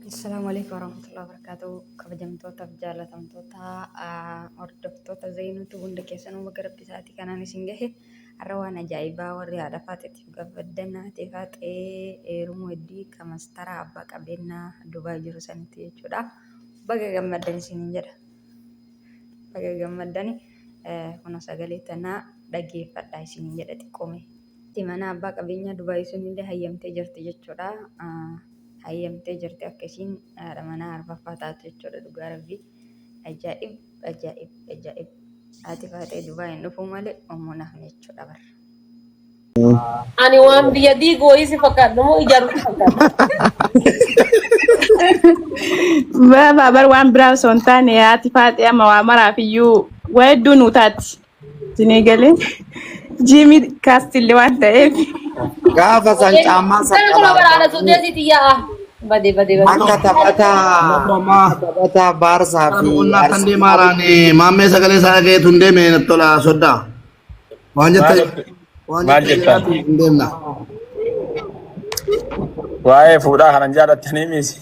Assalamualaikum warahmatullahi wabarakatuh. Kabajamtootaaf jaalatamtoota hordoftoota Zeenuutu hunda keessanuu bakka rabbisaati kanaan isin gahe har'a waan ajaa'ibaa warri haadha faateetiif gabbaddanaa teefaaxee eerumuu heddii kamastaraa abbaa qabeenyaa Dubaay jiru sanitti jechuudha. Baga gammaddan isiniin jedha. Baga gammaddani kun sagalee tanaa dhaggeeffadhaa isiniin jedha xiqqoome. Mana abbaa qabeenyaa Dubaay sunillee hayyamtee jirti jechuudha. Hayyamtee jirti akkasiin haadha manaa arfaffaa taatu jechuudha dhugaa rabbii ajaa'ib haati faatee Dubaay dhufuu malee ommoo nafne jechuudha barra. Ani waan biyya diigoo isi fakkaadhu moo ijaaru fakkaadha? Babar waan biraa osoo hin taane haati faatee amma waa maraaf iyyuu waa hedduu nu taati. Isinii galee jiimii kaastillee waan ta'eef. Gaafa san caammaa Kana kun baraadha suuteesiiti yaa'a. Badee. akka taphataa Baarsaa fi Unnaa kan deemaaraan maammee sagalee isaa dhageetu hin deemne tola soddaa. Waan jette hin deemna. Waa'ee fuudhaa kanan jaalattanii miti.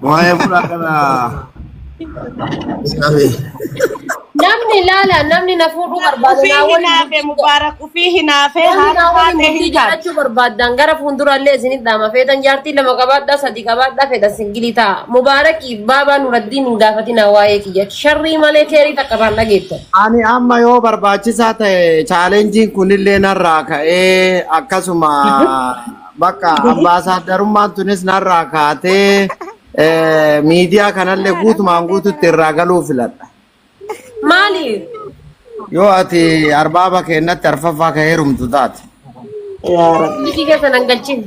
Waa'ee fuudhaa kana Namni ilaala namni na fuudhuu barbaadu Ufii hinaafee mubaarak ufii hinaafee haati faatee hin taate. jechuu barbaaddan gara fuuldurallee isinit dhaama feetan jaartii lama qabaadhaa sadii qabaadhaa fedha singilii ta'a. Mubaarakii baabaa nuraddiin hin gaafatina waa'ee kiyya sharrii malee keerii takka baan dhageettan. ani amma yoo barbaachisaa ta'e chaalenjiin kunillee narraa ka'ee akkasuma bakka ambaasaadarummaan tunis narraa kaatee miidiyaa kanallee guutumaan guututti irraa galuu filadha. Maaliif? Yoo ati arbaaba keennatti arfaffaa ka heerumtu taate. Biyyi keessa nan galchin.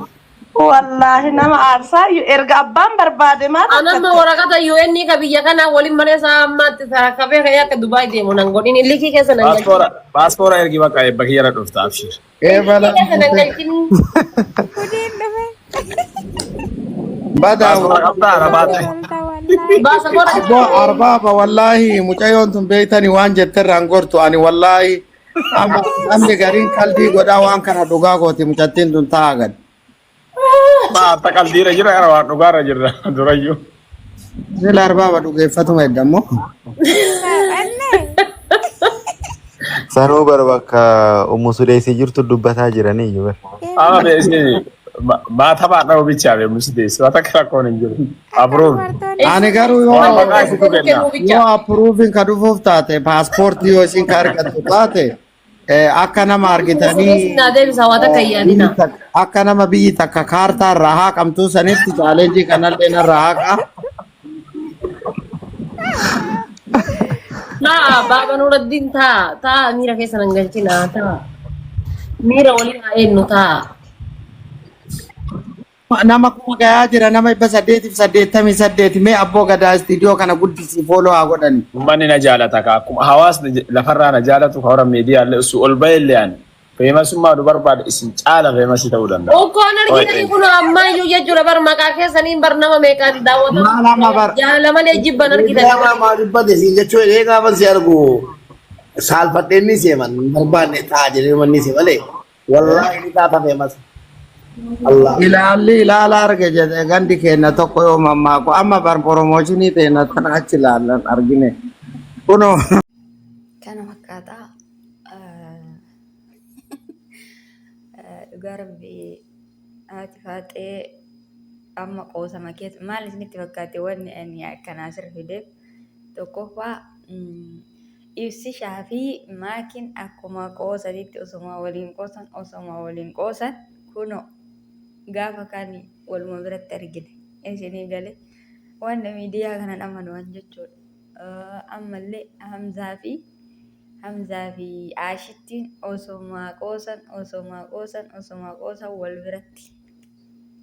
Wallaahi nama aarsaa erga abbaan barbaade maal Anamma waraqata UN ka biyya kanaa waliin malee isaa ammaatti kafee ka'ee akka Dubaay deemu nan godhin illikii keessa nan galchin. Paaspoora ergi bakka eebba kiyyara dhufta abshir. Eebala Keessa nan galchin. badaa Paaspoora qabdaa arabaate. Baasa bora. Abbo arbaaba wallahi mucayyoon tun beeytani waan jetterraan gortu ani wallahi amma namni gariin qalbii godhaa waan kana dhugaa gooti mucattiin tun ta'a gad. Baata qaldiira jira gara waan dhugaarra jirra durayyuu. Sila arbaaba dhugeeffatuma eddamoo. Sanuu bara bakka Ummu Sudeesii jirtu dubbataa jiranii iyyuu. Ama beesi baata baadhaa obicha be musdeessi wata kira koon hin jiru. Abruun. Ani garuu yoo approoving ka dhufuuf taate paaspoortii yoo isin ka argattu taate akka nama argitanii Naa deebisa waa takka yaadina. akka nama biyyi takka kaartaa irraa haaqamtuu sanitti chaalenjii kanallee narraa haaqa. Naa baaba nuraddiin taa miira keessa nan galchina taa. Miira waliin haa eenyu taa. Nama kuma gayaa jira nama 888 mee abboo gadaa istiidiyoo kana guddisii fooloo haa godhani. Uummanni na jaalata ka akkuma hawaasni lafarraa na jaalatu ka hora miidiyaallee osoo ol bahillee ani. Feemasummaa du barbaade isin caala feemasi ta'uu danda'a. Ukkoon argitanii kun amma iyyuu jechuudha bar maqaa keessaniin bar nama meeqaati daawwatamu. Maal amma bar. Jaalala malee jibban argitan. Miidiyaa maa dubbate siin jechuun eegaa ban si argu saalfadheen ni seeman barbaanne ta'a jedhee manni si malee wallaahi ni taata feemas. Allah. Ilaalli ilaala arge jedhe gandi kenna tokko yoo mammaako amma bar promooshinii teena tana achi ilaallan argine. Kunoo. Kana fakkaataa dhugaa rabbii haati faatee amma qoosama keessa maal isinitti fakkaate wanni ani akkanaa sirra fideef tokkoffaa ibsi shaafii maakiin akkuma qoosanitti osuma waliin qoosan kunoo gaafa kan waluma biratti argine isinii galee wanta miidiyaa kanan amanuwan jechuudha. Ammallee Hamzaa fi Aashittiin osuma qoosan wal biratti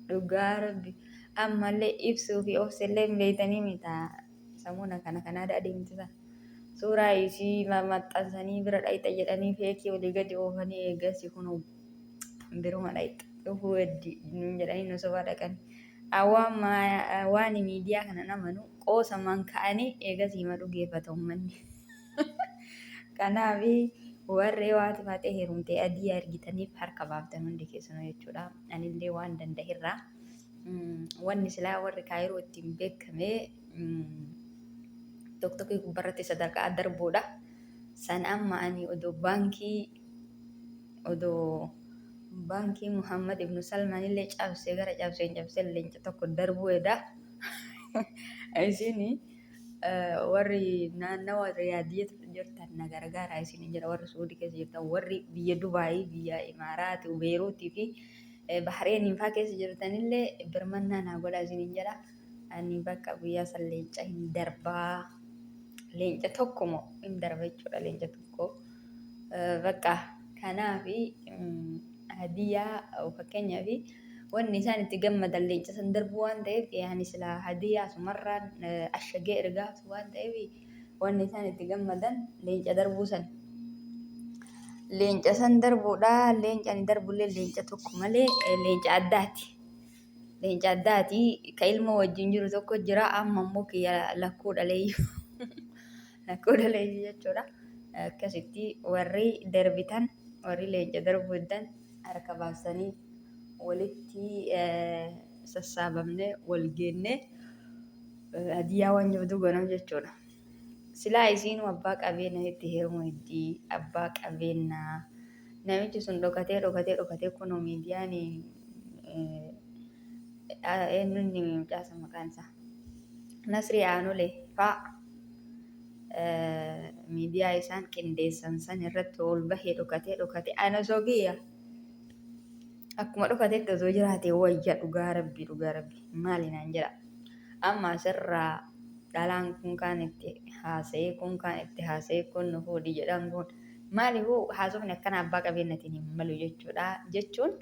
dhugaa rabbi ammallee ibsuu fi obsillee beeytanii mitaa samuuna kana adeemsisan suuraa isii maxxansanii bira dhayxa jedhanii feekii olii gadi oofanii eeggasi kun biruma dhayxa dhufuu jedhanii nu sobaa dhaqanii waan miidiyaa kana amanu qoosaman ka'anii eegasii ma dhugeeffata uummanni. Kanaaf warree waati faatee heerumtee adii argitaniif harka baaftan hundi keessanuu jechuudha. Anillee waan danda'irraa wanni silaa warri kaayiroo ittiin beekame tokkokkii gubbarratti sadarkaa darbuudha. San amma ani odoo baankii Muhammad ibnu Salmaan illee cabsee gara cabsee leenca tokko darbuudha. Isin warri naannawa Riyaadiyyaa jirtan na gargaara isin jira warri Suudii keessa jirtan warri biyya Dubaayii biyya Imaaraati Beeruutii fi Bahreeniin faa keessa jirtanillee birmannaa naa godha isin jira. Ani bakka guyyaa san leenca hin darbaa leenca tokko moo hin darba jechuudha leenca tokko bakka kanaafi hadiyaa fakkeenyaaf wanni isaan itti gammadan leenca san darbuu waan ta'eef yaani sila hadiyaa sumarraan ashagee ergaatu waan ta'eef wanni isaan itti gammadan leenca darbuu san. Leenca san darbuudha. Leenca ani darbullee leenca tokko malee leenca addaati. Leenca addaati ka ilma wajjin jiru tokko jira amma immoo kiyya lakkuu dhaleeyyuu lakkuu dhaleeyyuu jechuudha. Akkasitti warri darbitan warri leenca darbuuddan harka baasanii walitti sassaabamne wal geenne hadiyaa waan jabduu godhamu jechuudha. Silaa isiin abbaa qabeenyaa itti heerumuu itti abbaa qabeenyaa namichi sun dhokatee kunoo miidiyaan eenyuun mucaasa maqaan isaa Nasrii Aanulee faa miidiyaa isaan qindeessan san irratti ol bahee dhokatee ana sogiyya akkuma dhokatetti osoo jiraatee wayya dhugaa rabbii maali naan jedha. Amma asirraa dhalaan kun kaan itti haasa'ee kun nu fuudhi jedhan kun maaliifuu haasofni akkana abbaa qabeenyaatiin hin malu jechuudha. Jechuun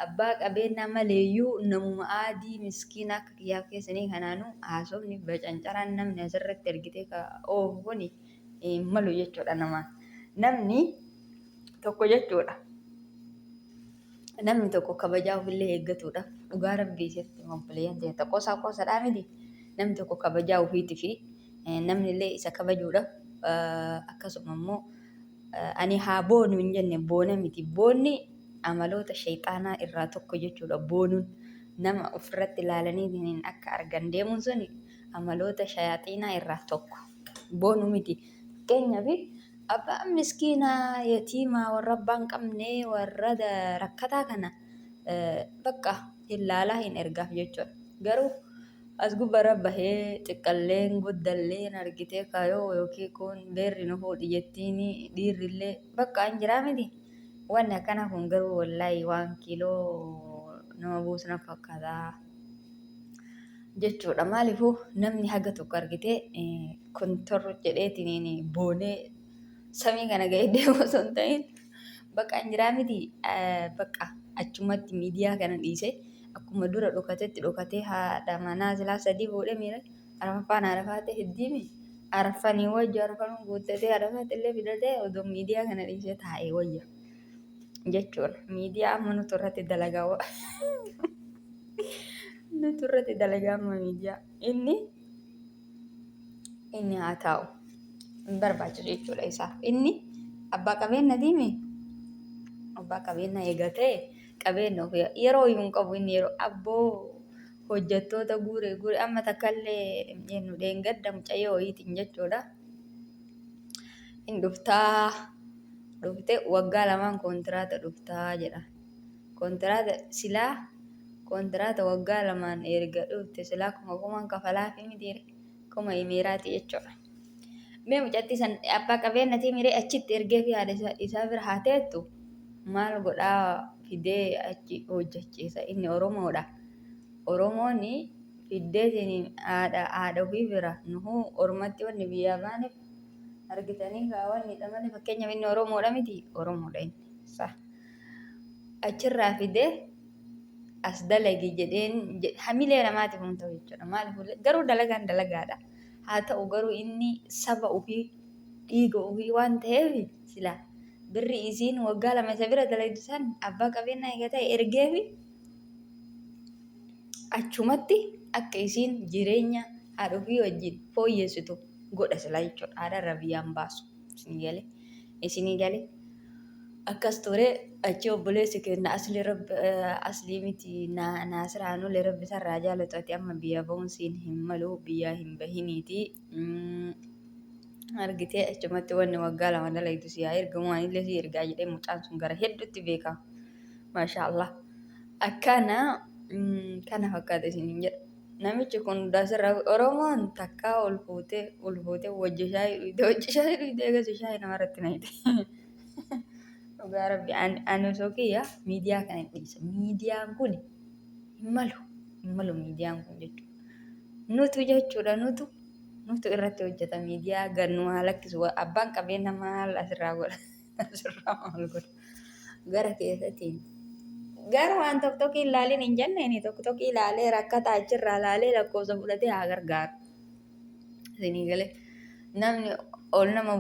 abbaa qabeenyaa maleeyyuu namuma aadii miskiina akka kiyyaaf keessanii kanaanuu haasofni bacancaraan namni asirratti ergitee oofu kun hin malu jechuudha namaan. Namni tokko jechuudha. Namni tokko kabajaa ofillee eeggatuudha. Dhugaa rabbii isheetti obboleeyyan ta'e qosaadhaa miti. Namni tokko kabajaa ofiitii fi namni illee isa kabajuudha. Akkasuma immoo ani haa boonu hin jenne boona miti. Boonni amaloota shayxaanaa irraa tokko jechuudha. Boonuun nama ofirratti ilaalanii akka argan deemuun sun amaloota shayaaxiinaa irraa tokko. Boonu miti. Fakkeenyaaf abbaan miskiinaa yatiimaa warra abbaan qabne warra rakkataa kana bakka ilaalaa hin ergaaf jechuudha. Garuu as gubbarra bahee xiqqalleen guddalleen argitee kaayoo yookiin kun beerri nu fuudhi jettiin dhiirrillee bakka hin jiraa miti. Wanni akkana kun garuu wallaahi waan kiiloo nama buusna fakkaata jechuudha. Maaliifuu namni haga tokko argitee kontorro jedheetiin boonee samii kana ga'ee deemu osoo hin ta'in bakka hin jiraa miti. Bakka achumatti miidiyaa kana dhiisee akkuma dura dhokatee haadha manaa silaa sadii fuudhee miira arfaffaan arfaate heddiimi arfanii wajji arfan guuttatee arfaate illee fidatee odoo miidiyaa kana dhiisee taa'ee wayya jechuudha. Miidiyaa amma nuti irratti dalagaa nuti irratti dalagaa amma miidiyaa inni haa taa'u hin barbaachisu jechuudha isaaf. Inni abbaa qabeenyaatiimi abbaa qabeenyaa eegatee qabeenya ofii yeroo iyyuu hin qabu inni yeroo abboo hojjettoota guure amma takkaallee jennu dheengadda mucayyoo wayiitiin jechuudha. Inni dhuftee waggaa lamaan koontiraata dhuftaa jedha. Koontiraata waggaa lamaan erga dhufte silaa kumaan kafalaa fi mitiire kuma imiiraati jechuudha. Mee mucattii san abbaa qabeenyatii miree achitti ergee fi haadha isaa bira haa teettu maal godhaa fidee achi hojjechiisa. Inni Oromoodha. Oromoonni fiddeetiin haadha ofii bira nuhuu ormatti wanni biyyaa baaneef argitanii kaawwanni dhamale fakkeenyaaf inni Oromoodha miti Oromoodha inni achirraa fidee as dalagi jedheen hamilee namaatiif hin ta'u jechuudha. Maaliif garuu dalagaan dalagaadha. Haa ta'u garuu inni saba ofii dhiiga ofii waan ta'eef silaa birri isiin waggaa lama isa bira dalagdu san abbaa qabeenyaa eegatee ergeefi achumatti akka isiin jireenya haadha ofii wajjin fooyyessitu godha silaa jechuudha. Haadharra biyyaan baasu isinii galee akkas ture achi obboleessi keenya aslii miti naasiraanuu lirabbi sarraa jaalatu ati amma biyya ba'uun siin hin malu biyyaa hin bahiniiti. Argitee achumatti wanni waggaa lama dalaytu si haa ergamu anillee si ergaa jedhee mucaan sun gara hedduutti beekama. Maashaallah. Akkana kana fakkaata isiniin jedha. Namichi kun dasirra Oromoon takkaa ol fuutee wajji shaayii dhuyitee eegas shaayii namarratti nayite. Dhugaa rabbi ani osoo kiyya miidiyaa kana hin dhiisa. Miidiyaan kun hin malu miidiyaan kun jechuudha. Nutu jechuudha nutu irratti hojjeta miidiyaa gannu haa lakkisu abbaan qabeenya maal asirraa godha asirraa maal godha gara keessatiin gara waan tokko ilaaleen hin jenne inni tokko ilaalee rakkataa achirraa ilaalee lakkoofsa fudhatee haa gargaaru. Isinii galee namni ol nama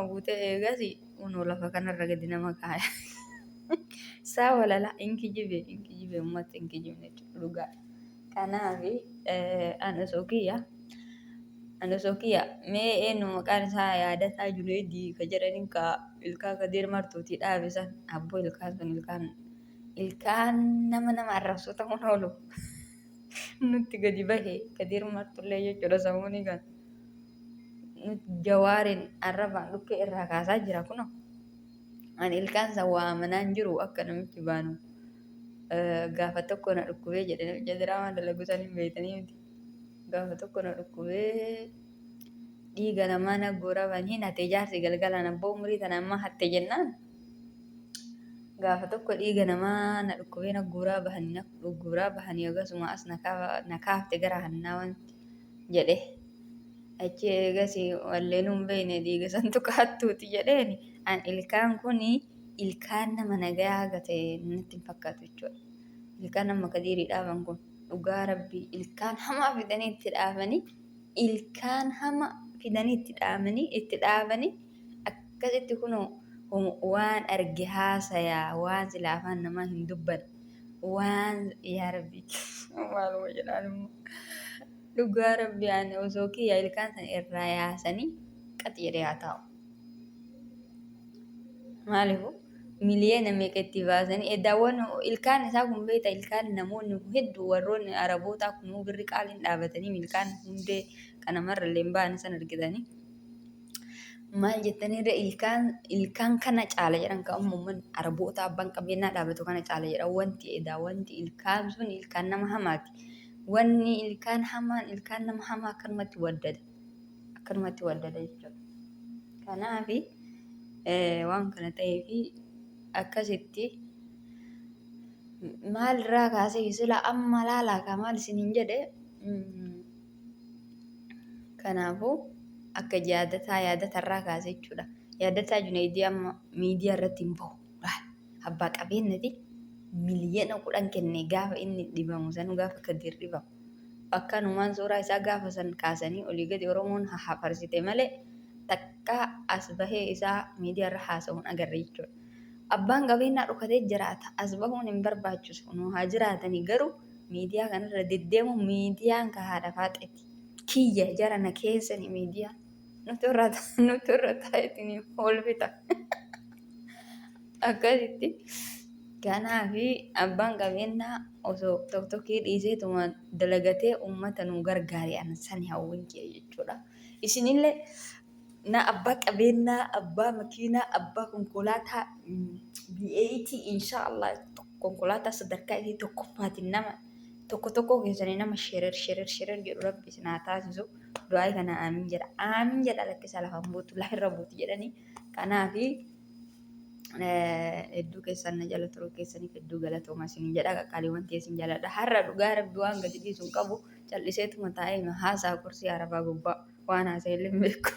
buutee eegas unoo lafa kanarra gadi nama kaaya. Saa walala inkijibe ummatti inkijibne dhugaa. Kanaafi ani osoo kiyya mee eenyu maqaan isaa yaadataa Junaydii ka jedhaniin ka ilkaan Kadir Martuutii dhaabisan abboo ilkaan sun ilkaan nama arrabsu ta'uun oolu nutti gadi bahe Kadir Martullee jechuudha samuuni kan Jawaariin arrabaan dhukkee irraa kaasaa jira kuno ani ilkaan isa waamanaan jiru akka namichi baanu gaafa tokko na dhukkubee jedhanii jedhama dalagu san hin beeytanii miti. Gaafa tokko na dhukkubee dhiiga namaa na guurabanii nate jaarsi galgalaan abboo umurii tana amma hatte jennaan. Gaafa tokko dhiiga namaa na dhukkubee na guuraa bahanii akkasuma as na kaafte gara hannaa wanti jedhe. Achi eegas wallee nuun beeyne dhiiga santu kaattuuti jedheeni. An ilkaan kuni ilkaan nama nagayaa gate natti hin fakkaatu jechuudha. Ilkaan nama Kadirii dhaaban kun dhugaa rabbii ilkaan hamaa fidanii itti dhaabanii akkasitti kunoo waan arge haasayaa waan silaa afaan namaa hin dubban waan yaa rabbii maaluma jedhaan immoo dhugaa rabbii ani osoo kiyya ilkaan san irraa yaasanii qaxi jedhee haa taa'u. Maalifu miliyoona meeqa itti baasanii eddaawwan ilkaan isaa kun beekta ilkaan namoonni hedduu warroonni arabootaa kunuu birri qaaliin dhaabatanii ilkaan hundee kanamarra illee ba'an san argitanii. Maal jettaniirra ilkaan kana caala jedhan kan uummanni araboota abbaan qabeenyaa dhaabatu kana caala jedhan wanti ilkaan sun ilkaan nama hamaati. Wanni ilkaan nama hamaa akkanumatti waddada jechuudha. Kanaafi waan kana ta'eefi akkasitti maalirraa kaasee sila amma laalaa ka maal isiniin jedhe kanaafuu akka yaadatarraa kaasee jechuudha. Yaadataa Junaydii amma miidiyaa irratti hin bahu. Abbaa qabeenyati miliyoona 10 kenne gaafa inni dhibamu sanuu gaafa Kadir dhibamu. Akkanumaan suuraa isaa gaafa san kaasanii olii gadi Oromoon hafarsite malee takka as bahee isaa miidiyaa irra haasa'uun agarra jechuudha. Abbaan qabeenyaa dhukatee jiraata. As bahuun hin barbaachisu. Nu haa jiraatanii garuu miidiyaa kanarra deddeemu miidiyaan ka haadha faaxeeti. Kiyya jarana keessani miidiyaa. Nuti irra taa'eetiin oolfita. Akkasitti. Kanaafi abbaan qabeenyaa osoo tokkokkee dhiiseetuma dalagatee uummata nu gargaare ana sani hawwiin kee jechuudha. Isinillee na abbaa qabeenyaa, abbaa makiinaa, abbaa konkolaataa B8 inshaallah konkolaataa sadarkaa isii tokkoffaatiin nama tokko keessanii nama sherer jedhu rabbi isin haa taasisu. Du'aa kana aamin jedha lakkisa lafaan buutu lafirra buutu jedhanii. Kanaafi hedduu keessan na jala turuu keessaniif hedduu galatooma isin jedha qaqqaaliiwwan keessan jaladha. Har'a dhugaa rabbi waan gadi dhiisu hin qabu calliseetuma taa'ee haasaa kursii arabaa gubbaa waan haasa'e illee hin beeku.